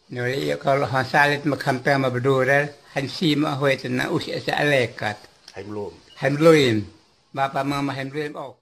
Nuri kalau hasalit makampeng mabdurel hansi ma hoy na usia sa alekat. Haimlum. Hemluim. Bapa mama hemluim oh.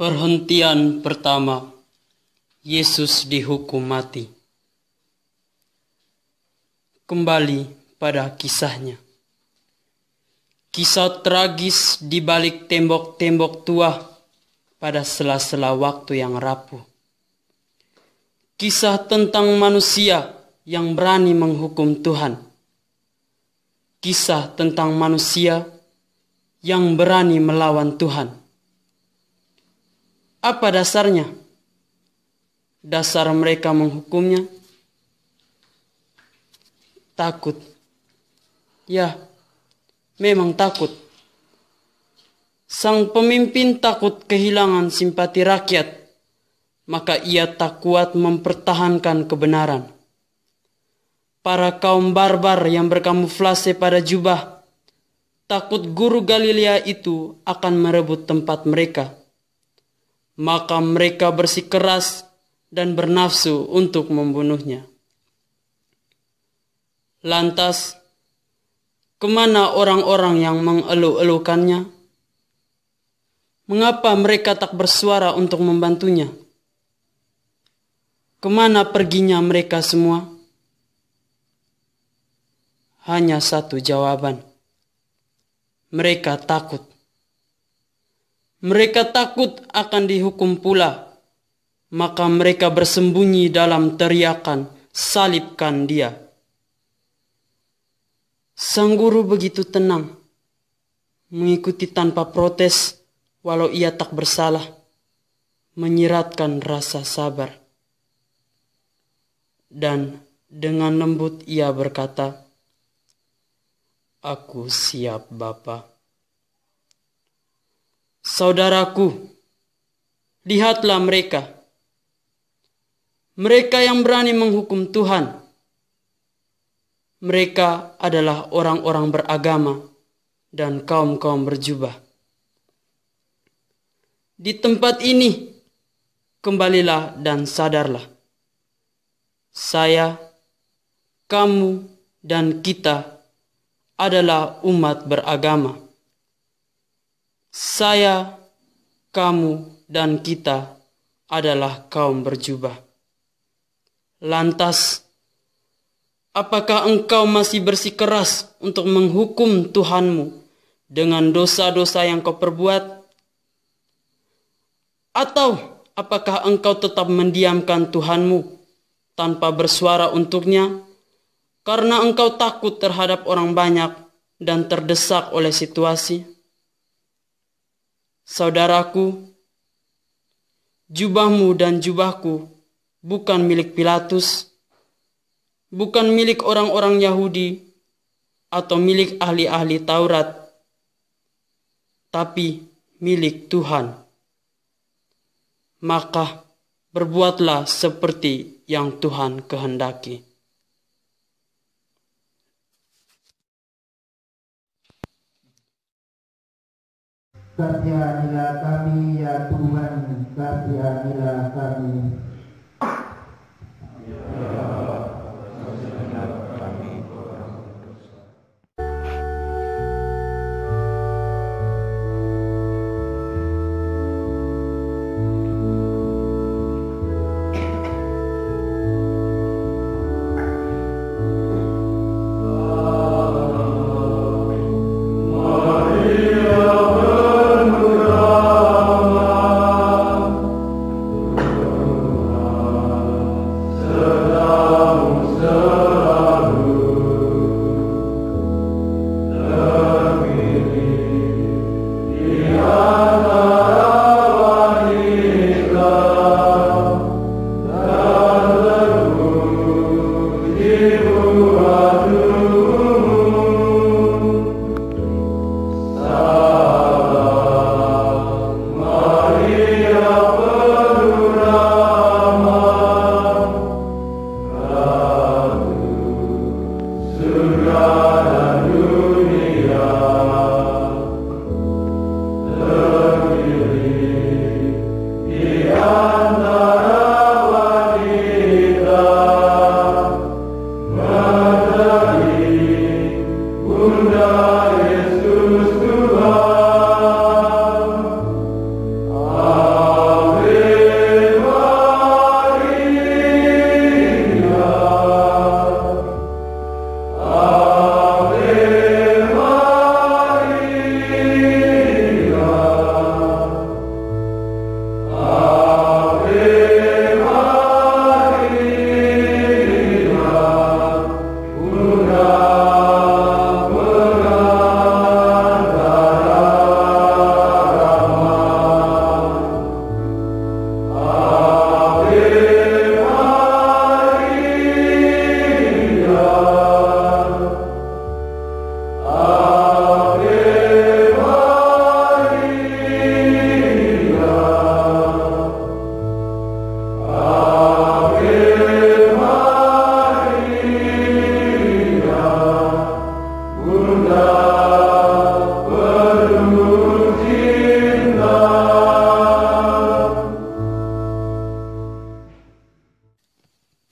Perhentian pertama, Yesus dihukum mati. Kembali pada kisahnya. Kisah tragis di balik tembok-tembok tua pada sela-sela waktu yang rapuh. Kisah tentang manusia yang berani menghukum Tuhan. Kisah tentang manusia yang berani melawan Tuhan. Apa dasarnya? Dasar mereka menghukumnya? Takut. Ya, memang takut. Sang pemimpin takut kehilangan simpati rakyat, maka ia tak kuat mempertahankan kebenaran. Para kaum barbar yang berkamuflase pada jubah, takut guru Galilea itu akan merebut tempat mereka. Maka mereka bersikeras dan bernafsu untuk membunuhnya. Lantas, kemana orang-orang yang mengeluh-elukannya? Mengapa mereka tak bersuara untuk membantunya? Kemana perginya mereka semua? Hanya satu jawaban. Mereka takut. Mereka takut akan dihukum pula, maka mereka bersembunyi dalam teriakan, "Salibkan dia!" Sang guru begitu tenang, mengikuti tanpa protes, walau ia tak bersalah, menyiratkan rasa sabar. Dan dengan lembut ia berkata, "Aku siap, Bapa." Saudaraku, lihatlah mereka. Mereka yang berani menghukum Tuhan. Mereka adalah orang-orang beragama dan kaum-kaum berjubah. Di tempat ini, kembalilah dan sadarlah. Saya, kamu, dan kita adalah umat beragama. Saya, kamu, dan kita adalah kaum berjubah. Lantas, apakah engkau masih bersikeras untuk menghukum Tuhanmu dengan dosa-dosa yang kau perbuat? Atau apakah engkau tetap mendiamkan Tuhanmu tanpa bersuara untuknya karena engkau takut terhadap orang banyak dan terdesak oleh situasi? Saudaraku, jubahmu dan jubahku bukan milik Pilatus, bukan milik orang-orang Yahudi atau milik ahli-ahli Taurat, tapi milik Tuhan. Maka berbuatlah seperti yang Tuhan kehendaki. Kasihanilah kami ya Tuhan, kasihanilah kami.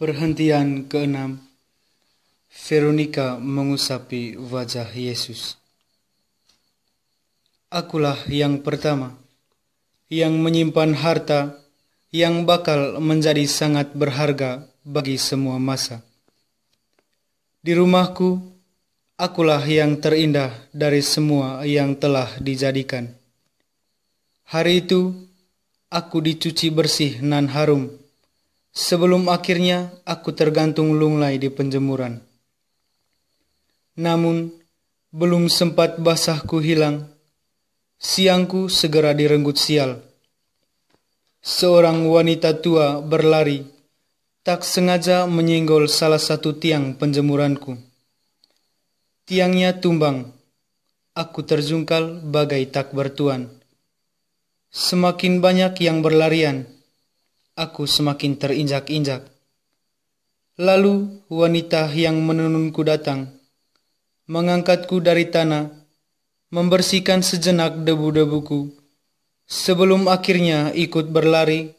Perhentian ke-6. Veronika mengusapi wajah Yesus. Akulah yang pertama, yang menyimpan harta, yang bakal menjadi sangat berharga bagi semua masa. Di rumahku, akulah yang terindah dari semua yang telah dijadikan. Hari itu, aku dicuci bersih nan harum, sebelum akhirnya aku tergantung lunglai di penjemuran. Namun, belum sempat basahku hilang, siangku segera direnggut sial. Seorang wanita tua berlari, tak sengaja menyenggol salah satu tiang penjemuranku. Tiangnya tumbang, aku terjungkal bagai tak bertuan. Semakin banyak yang berlarian, aku semakin terinjak-injak. Lalu wanita yang menenunku datang, mengangkatku dari tanah, membersihkan sejenak debu-debuku, sebelum akhirnya ikut berlari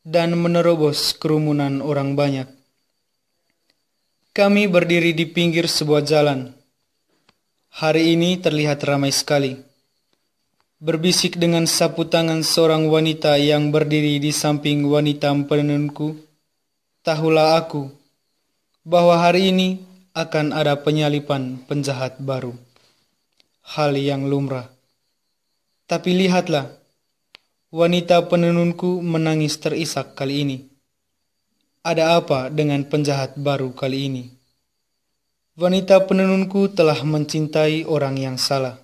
dan menerobos kerumunan orang banyak. Kami berdiri di pinggir sebuah jalan. Hari ini terlihat ramai sekali. Berbisik dengan sapu tangan seorang wanita yang berdiri di samping wanita penenunku, tahulah aku bahwa hari ini akan ada penyalipan penjahat baru. Hal yang lumrah. Tapi lihatlah, wanita penenunku menangis terisak kali ini. Ada apa dengan penjahat baru kali ini? Wanita penenunku telah mencintai orang yang salah.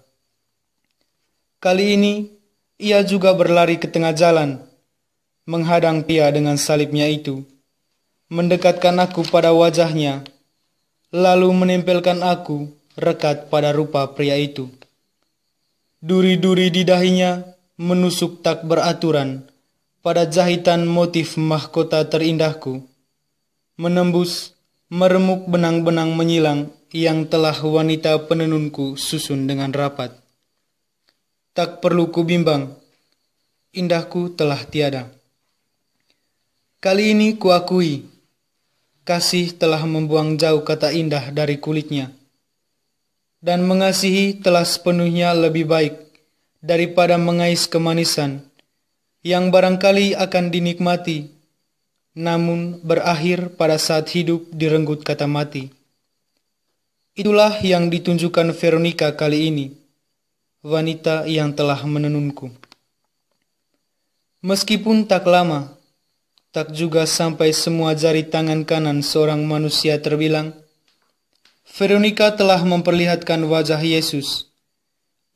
Kali ini, ia juga berlari ke tengah jalan, menghadang pria dengan salibnya itu, mendekatkan aku pada wajahnya, lalu menempelkan aku rekat pada rupa pria itu. Duri-duri di dahinya menusuk tak beraturan pada jahitan motif mahkota terindahku, menembus meremuk benang-benang menyilang yang telah wanita penenunku susun dengan rapat. Tak perlu kubimbang, indahku telah tiada. Kali ini kuakui, kasih telah membuang jauh kata indah dari kulitnya, dan mengasihi telah sepenuhnya lebih baik daripada mengais kemanisan yang barangkali akan dinikmati, namun berakhir pada saat hidup direnggut kata mati. Itulah yang ditunjukkan Veronica kali ini, wanita yang telah menenunku. Meskipun tak lama, tak juga sampai semua jari tangan kanan seorang manusia terbilang, Veronica telah memperlihatkan wajah Yesus,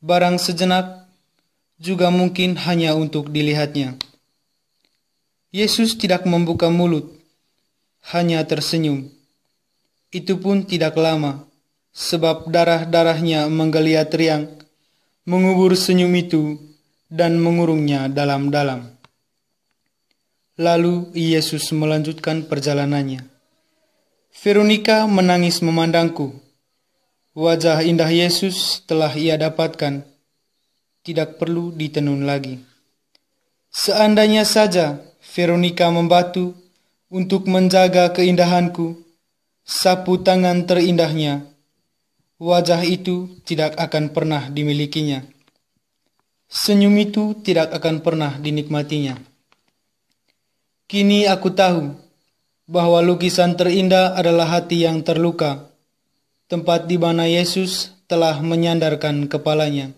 barang sejenak juga mungkin hanya untuk dilihatnya. Yesus tidak membuka mulut, hanya tersenyum. Itu pun tidak lama, sebab darah-darahnya menggeliat riang, mengubur senyum itu dan mengurungnya dalam-dalam. Lalu Yesus melanjutkan perjalanannya. Veronica menangis memandangku. Wajah indah Yesus telah ia dapatkan. Tidak perlu ditenun lagi. Seandainya saja Veronica membatu untuk menjaga keindahanku, sapu tangan terindahnya, wajah itu tidak akan pernah dimilikinya. Senyum itu tidak akan pernah dinikmatinya. Kini aku tahu bahwa lukisan terindah adalah hati yang terluka, tempat di mana Yesus telah menyandarkan kepalanya.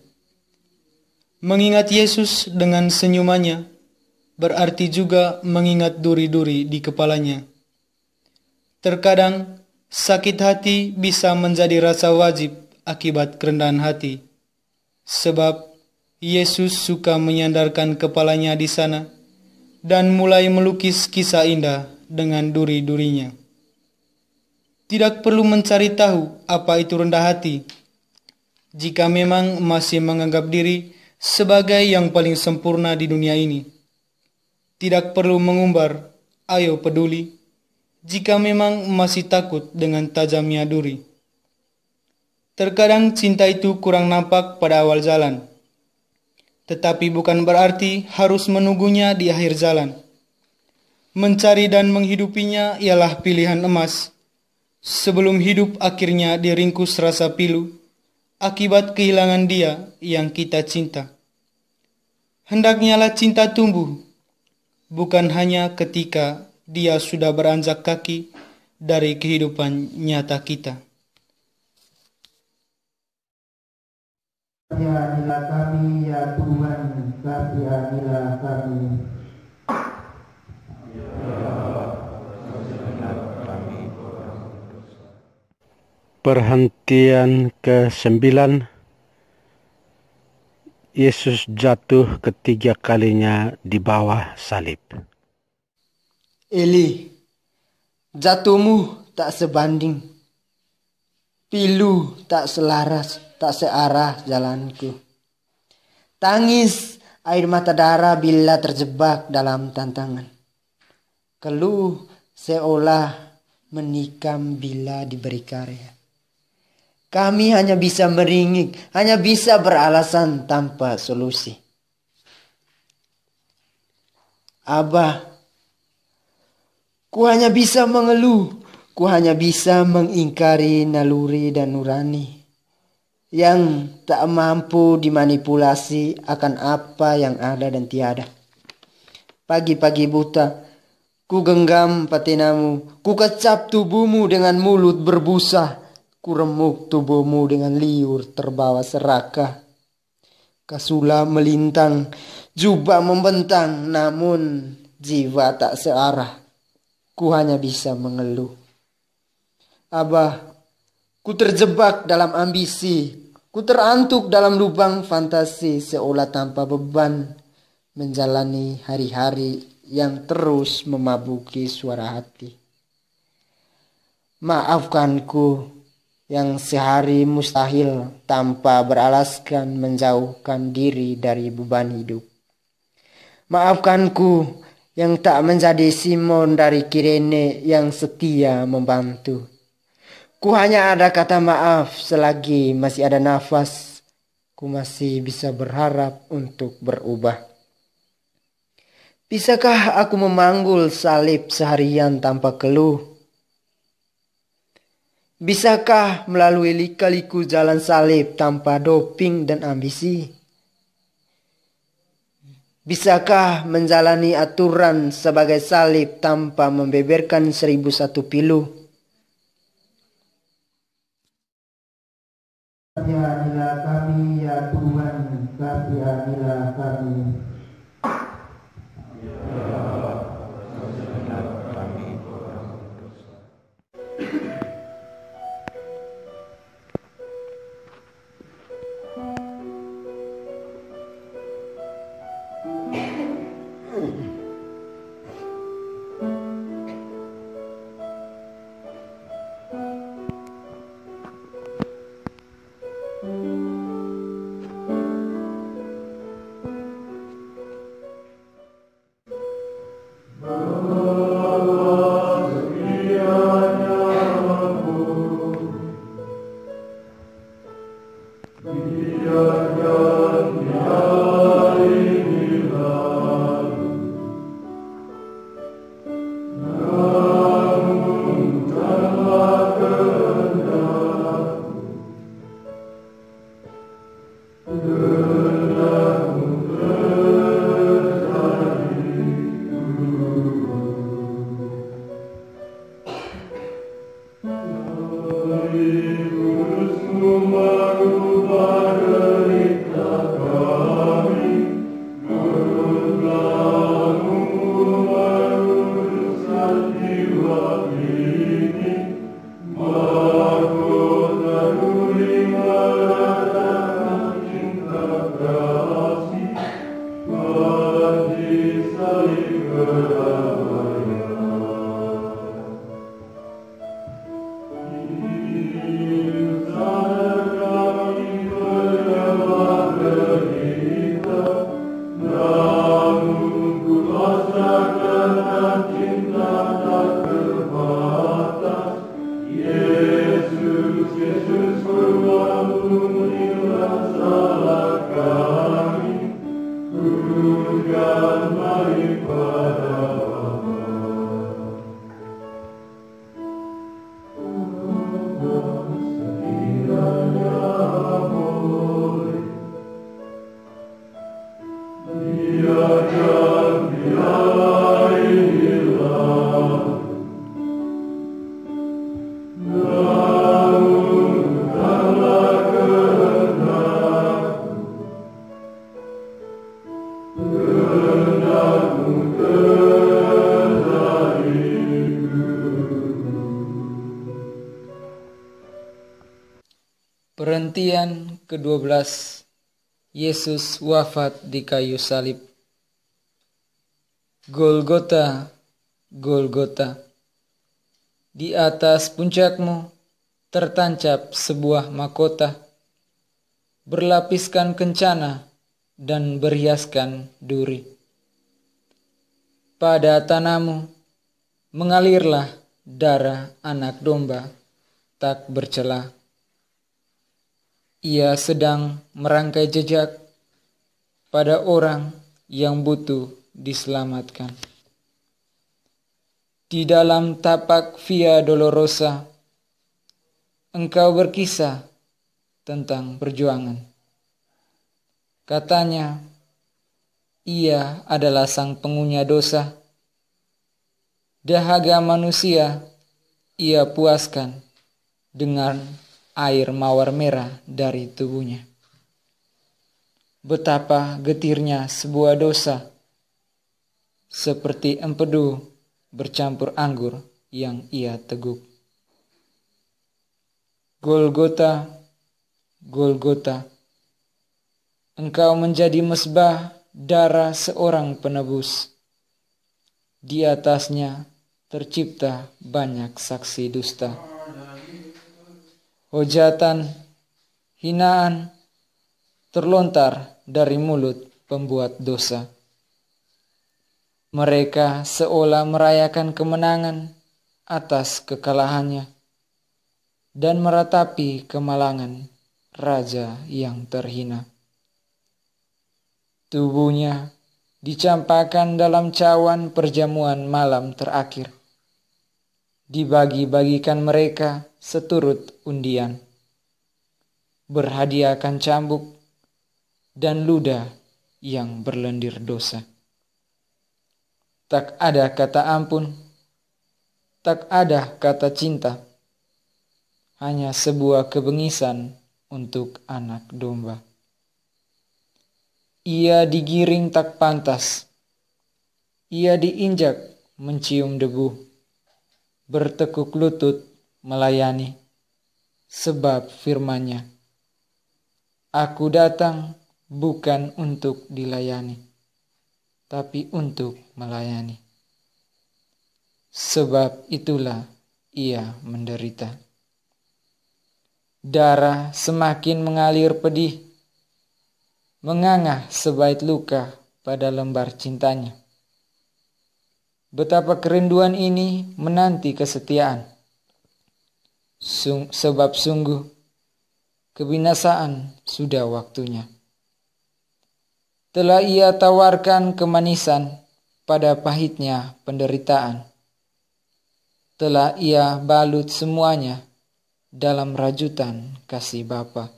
Mengingat Yesus dengan senyumannya berarti juga mengingat duri-duri di kepalanya. Terkadang sakit hati bisa menjadi rasa wajib akibat kerendahan hati, sebab Yesus suka menyandarkan kepalanya di sana dan mulai melukis kisah indah dengan duri-durinya. Tidak perlu mencari tahu apa itu rendah hati, jika memang masih menganggap diri sebagai yang paling sempurna di dunia ini. Tidak perlu mengumbar, ayo peduli, jika memang masih takut dengan tajamnya duri. Terkadang cinta itu kurang nampak pada awal jalan, tetapi bukan berarti harus menunggunya di akhir jalan. Mencari dan menghidupinya ialah pilihan emas, sebelum hidup akhirnya diringkus rasa pilu akibat kehilangan dia yang kita cinta. Hendaknyalah cinta tumbuh, bukan hanya ketika dia sudah beranjak kaki dari kehidupan nyata kita. Kasihanilah kami ya Tuhan, kasihanilah kami. Perhentian ke-9. Yesus jatuh ketiga kalinya di bawah salib. Eli, jatuhmu tak sebanding, pilu tak selaras, tak searah jalanku. Tangis air mata darah bila terjebak dalam tantangan. Keluh seolah menikam bila diberi karya. Kami hanya bisa meringik, hanya bisa beralasan tanpa solusi. Abah, ku hanya bisa mengeluh, ku hanya bisa mengingkari naluri dan nurani yang tak mampu dimanipulasi akan apa yang ada dan tiada. Pagi-pagi buta, ku genggam patinamu, ku kecap tubuhmu dengan mulut berbusa, ku remuk tubuhmu dengan liur terbawa serakah. Kasula melintang, jubah membentang, namun jiwa tak searah. Ku hanya bisa mengeluh. Abah, ku terjebak dalam ambisi, ku terantuk dalam lubang fantasi seolah tanpa beban menjalani hari-hari yang terus memabuki suara hati. Maafkanku yang sehari mustahil tanpa beralaskan menjauhkan diri dari beban hidup. Maafkanku yang tak menjadi Simon dari Kirene yang setia membantu. Ku hanya ada kata maaf selagi masih ada nafas. Ku masih bisa berharap untuk berubah. Bisakah aku memanggul salib seharian tanpa keluh? Bisakah melalui lika-liku jalan salib tanpa doping dan ambisi? Bisakah menjalani aturan sebagai salib tanpa membeberkan 1001 pilu? Kasihanilah kami ya Tuhan, kasihanilah kami. Perhentian ke-12. Yesus wafat di kayu salib. Golgota, Golgota. Di atas puncakmu tertancap sebuah mahkota, berlapiskan kencana dan berhiaskan duri. Pada tanahmu mengalirlah darah anak domba tak bercela. Ia sedang merangkai jejak pada orang yang butuh diselamatkan. Di dalam tapak Via Dolorosa, engkau berkisah tentang perjuangan. Katanya, ia adalah sang pengunyah dosa. Dahaga manusia ia puaskan dengan air mawar merah dari tubuhnya. Betapa getirnya sebuah dosa, seperti empedu bercampur anggur yang ia teguk. Golgota, Golgota, engkau menjadi mezbah darah seorang penebus. Di atasnya tercipta banyak saksi dusta. Hujatan, hinaan terlontar dari mulut pembuat dosa. Mereka seolah merayakan kemenangan atas kekalahannya dan meratapi kemalangan raja yang terhina. Tubuhnya dicampakkan dalam cawan perjamuan malam terakhir. Dibagi-bagikan mereka seturut undian. Berhadiahkan cambuk dan ludah yang berlendir dosa. Tak ada kata ampun, tak ada kata cinta, hanya sebuah kebengisan untuk anak domba. Ia digiring tak pantas, ia diinjak mencium debu, bertekuk lutut melayani, sebab firman-Nya, aku datang bukan untuk dilayani, tapi untuk melayani. Sebab itulah ia menderita. Darah semakin mengalir pedih, mengangah sebait luka pada lembar cintanya. Betapa kerinduan ini menanti kesetiaan. Sebab sungguh kebinasaan sudah waktunya. Telah ia tawarkan kemanisan pada pahitnya penderitaan. Telah ia balut semuanya dalam rajutan kasih Bapa.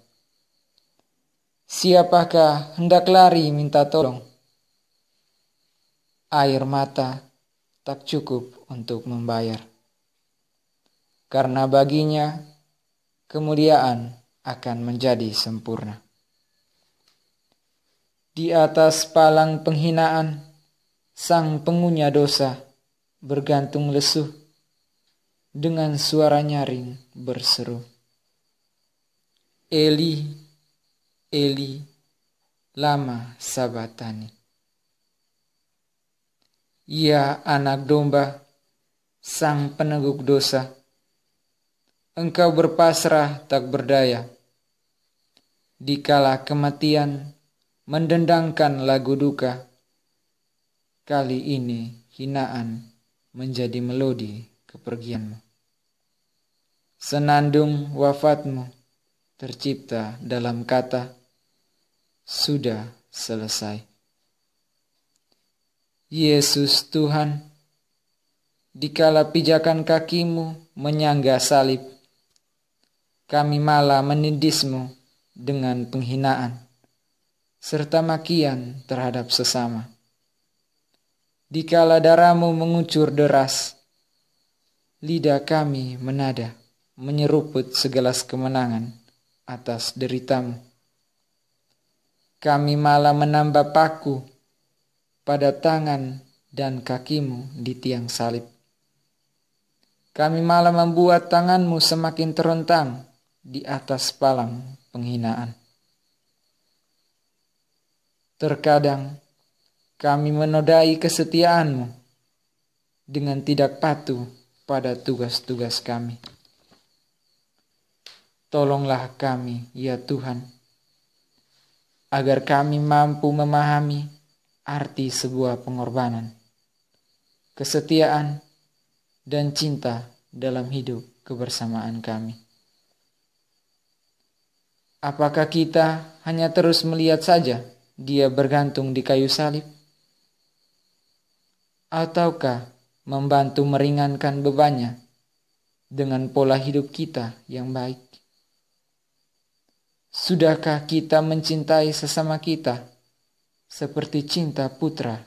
Siapakah hendak lari minta tolong? Air mata tak cukup untuk membayar. Karena baginya kemuliaan akan menjadi sempurna. Di atas palang penghinaan, sang pengunyah dosa bergantung lesuh dengan suara nyaring berseru, Eli, Eli, lama sabatani. Ya anak domba, sang peneguk dosa, engkau berpasrah tak berdaya. Dikala kematian mendendangkan lagu duka, kali ini hinaan menjadi melodi kepergianmu. Senandung wafatmu tercipta dalam kata, sudah selesai. Yesus Tuhan, dikala pijakan kakimu menyangga salib, kami malah menindismu dengan penghinaan, serta makian terhadap sesama. Dikala darahmu mengucur deras, lidah kami menada, menyeruput segelas kemenangan atas deritamu. Kami malah menambah paku pada tangan dan kakimu di tiang salib. Kami malah membuat tanganmu semakin terontang di atas palang penghinaan. Terkadang kami menodai kesetiaanmu dengan tidak patuh pada tugas-tugas kami. Tolonglah kami, ya Tuhan. agar kami mampu memahami arti sebuah pengorbanan, kesetiaan, dan cinta dalam hidup kebersamaan kami. Apakah kita hanya terus melihat saja Dia bergantung di kayu salib? Ataukah membantu meringankan bebannya dengan pola hidup kita yang baik? Sudahkah kita mencintai sesama kita seperti cinta putra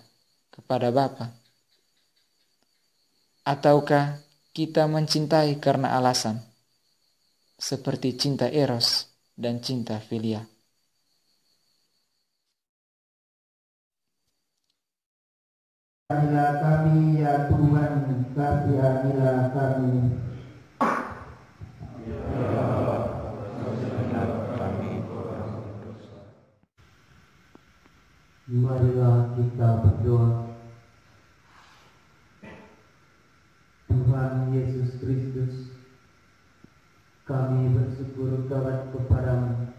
kepada Bapa? Ataukah kita mencintai karena alasan, seperti cinta eros dan cinta filia? Kasihanilah kami ya Tuhan, kasihanilah kami. Marilah kita berdoa. Tuhan Yesus Kristus, kami bersyukur kepadamu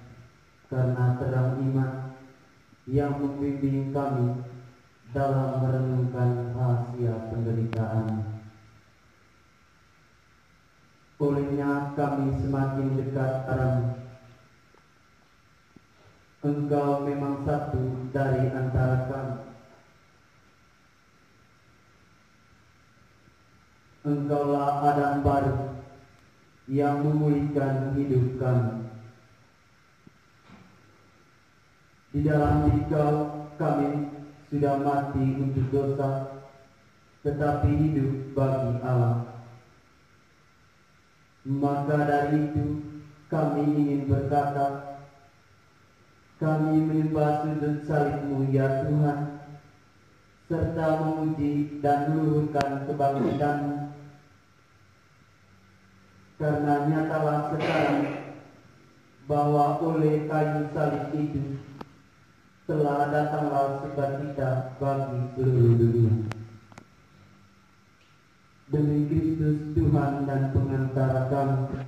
karena terang iman yang membimbing kami dalam merenungkan rahasia penderitaan. Olehnya kami semakin dekat padamu. Engkau memang satu dari antara kami. Engkaulah Adam baru yang memulihkan hidup kami. Di dalam Dikau kami sudah mati untuk dosa, tetapi hidup bagi Allah. Maka dari itu kami ingin berkata, kami menyembah sujud salib-Mu ya Tuhan, serta memuji dan meluhurkan kebangkitan-Mu. Karena nyatalah sekarang bahwa oleh kayu salib itu telah datanglah sukacita bagi seluruh dunia. Demi Kristus Tuhan dan pengantara kami,